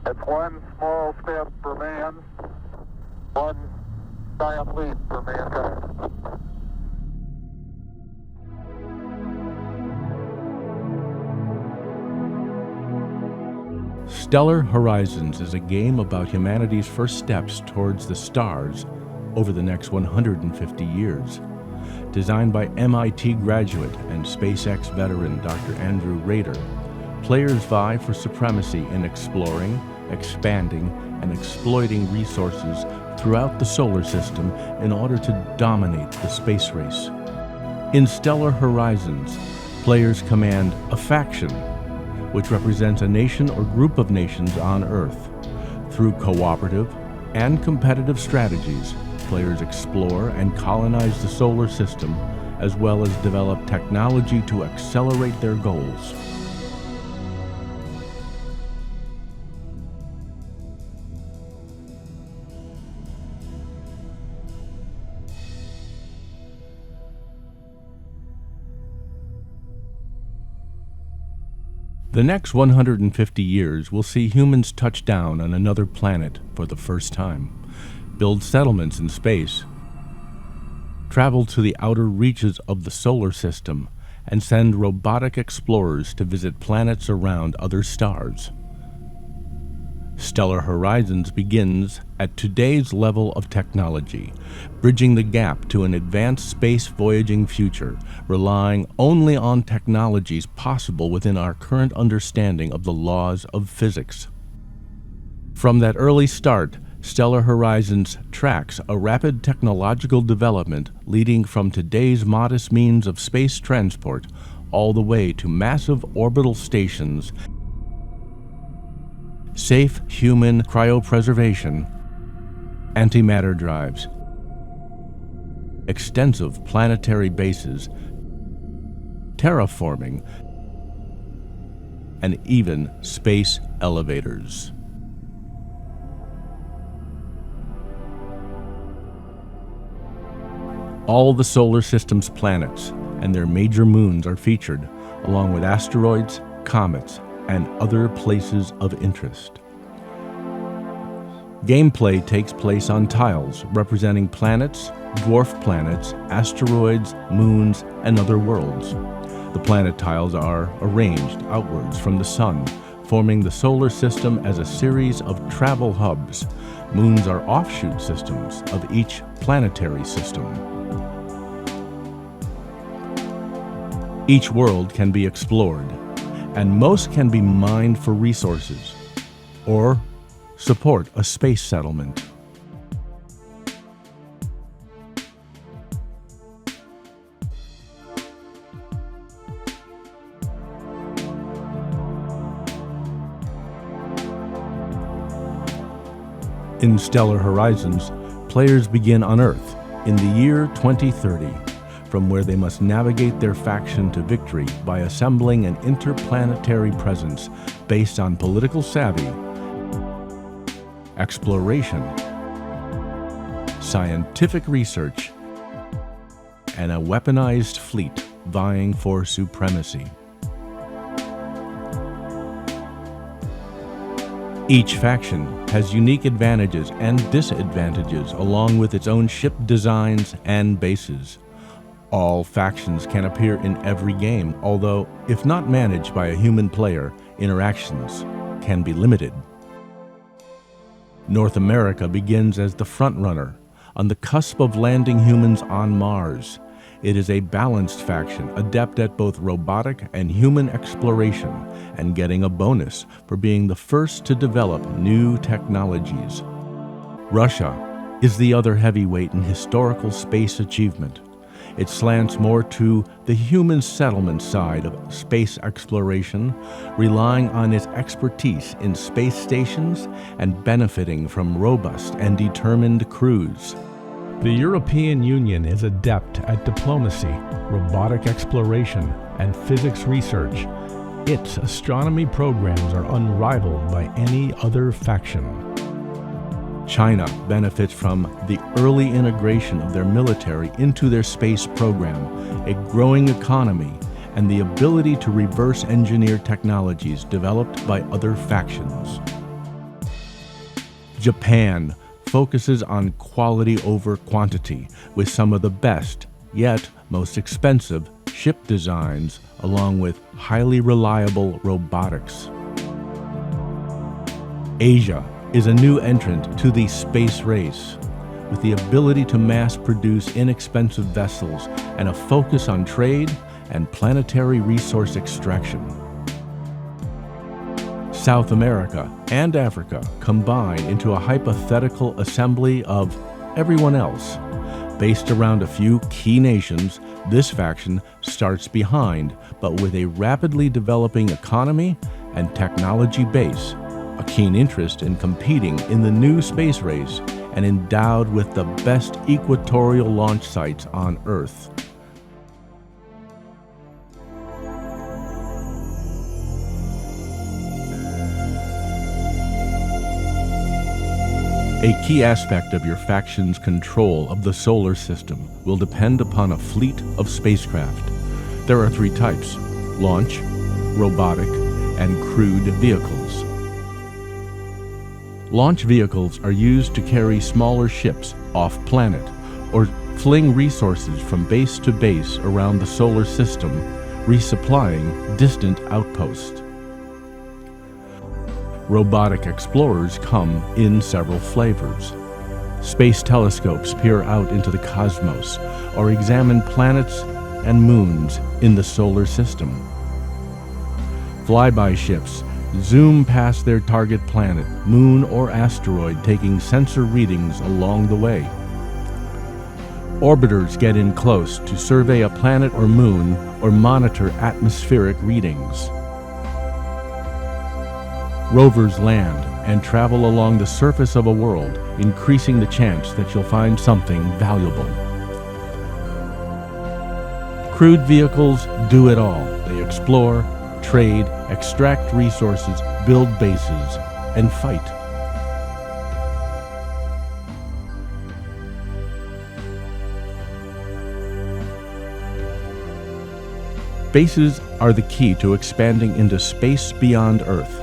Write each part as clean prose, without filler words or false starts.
It's one small step for man, one giant leap for mankind. Stellar Horizons is a game about humanity's first steps towards the stars over the next 150 years. Designed by MIT graduate and SpaceX veteran Dr. Andrew Rader, players vie for supremacy in exploring, expanding, and exploiting resources throughout the solar system in order to dominate the space race. In Stellar Horizons, players command a faction, which represents a nation or group of nations on Earth. Through cooperative and competitive strategies, players explore and colonize the solar system, as well as develop technology to accelerate their goals. The next 150 years will see humans touch down on another planet for the first time, build settlements in space, travel to the outer reaches of the solar system, and send robotic explorers to visit planets around other stars. Stellar Horizons begins at today's level of technology, bridging the gap to an advanced space voyaging future, relying only on technologies possible within our current understanding of the laws of physics. From that early start, Stellar Horizons tracks a rapid technological development leading from today's modest means of space transport all the way to massive orbital stations, safe human cryopreservation, antimatter drives, extensive planetary bases, terraforming, and even space elevators. All the solar system's planets and their major moons are featured, along with asteroids, comets, and other places of interest. Gameplay takes place on tiles representing planets, dwarf planets, asteroids, moons, and other worlds. The planet tiles are arranged outwards from the sun, forming the solar system as a series of travel hubs. Moons are offshoot systems of each planetary system. Each world can be explored, and most can be mined for resources, or support a space settlement. In Stellar Horizons, players begin on Earth in the year 2030, from where they must navigate their faction to victory by assembling an interplanetary presence based on political savvy, exploration, scientific research, and a weaponized fleet vying for supremacy. Each faction has unique advantages and disadvantages along with its own ship designs and bases. All factions can appear in every game, although, if not managed by a human player, interactions can be limited. North America begins as the frontrunner, on the cusp of landing humans on Mars. It is a balanced faction, adept at both robotic and human exploration, and getting a bonus for being the first to develop new technologies. Russia is the other heavyweight in historical space achievement. It slants more to the human settlement side of space exploration, relying on its expertise in space stations and benefiting from robust and determined crews. The European Union is adept at diplomacy, robotic exploration, and physics research. Its astronomy programs are unrivaled by any other faction. China benefits from the early integration of their military into their space program, a growing economy, and the ability to reverse engineer technologies developed by other factions. Japan focuses on quality over quantity with some of the best, yet most expensive, ship designs, along with highly reliable robotics. Asia is a new entrant to the space race, with the ability to mass-produce inexpensive vessels and a focus on trade and planetary resource extraction. South America and Africa combine into a hypothetical assembly of everyone else. Based around a few key nations, this faction starts behind, but with a rapidly developing economy and technology base, a keen interest in competing in the new space race, and endowed with the best equatorial launch sites on Earth. A key aspect of your faction's control of the solar system will depend upon a fleet of spacecraft. There are 3 types: launch, robotic, and crewed vehicles. Launch vehicles are used to carry smaller ships off-planet or fling resources from base to base around the solar system, resupplying distant outposts. Robotic explorers come in several flavors. Space telescopes peer out into the cosmos or examine planets and moons in the solar system. Flyby ships zoom past their target planet, moon, or asteroid, taking sensor readings along the way. Orbiters get in close to survey a planet or moon or monitor atmospheric readings. Rovers land and travel along the surface of a world, increasing the chance that you'll find something valuable. Crewed vehicles do it all. They explore, trade, extract resources, build bases, and fight. Bases are the key to expanding into space beyond Earth.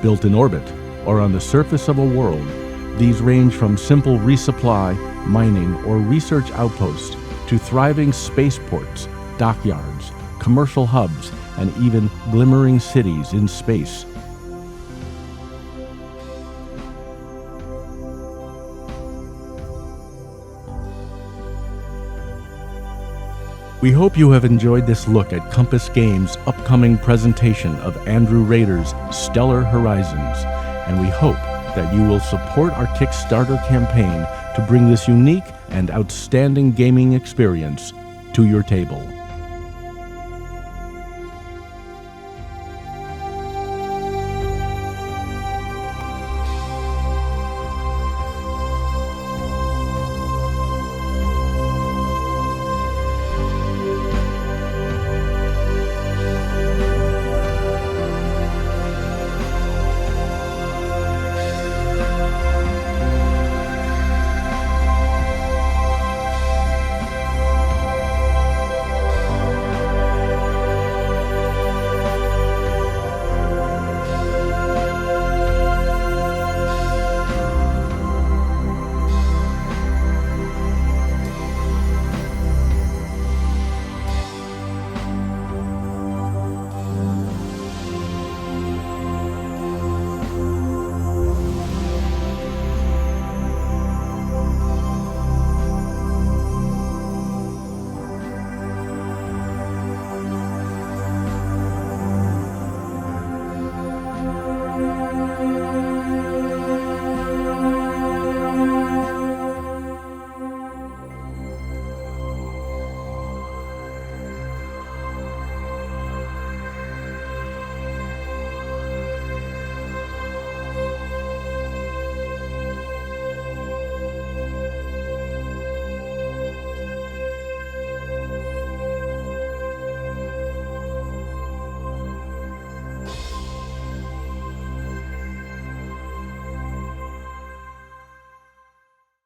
Built in orbit or on the surface of a world, these range from simple resupply, mining, or research outposts to thriving spaceports, dockyards, commercial hubs, and even glimmering cities in space. We hope you have enjoyed this look at Compass Games' upcoming presentation of Andrew Rader's Stellar Horizons, and we hope that you will support our Kickstarter campaign to bring this unique and outstanding gaming experience to your table.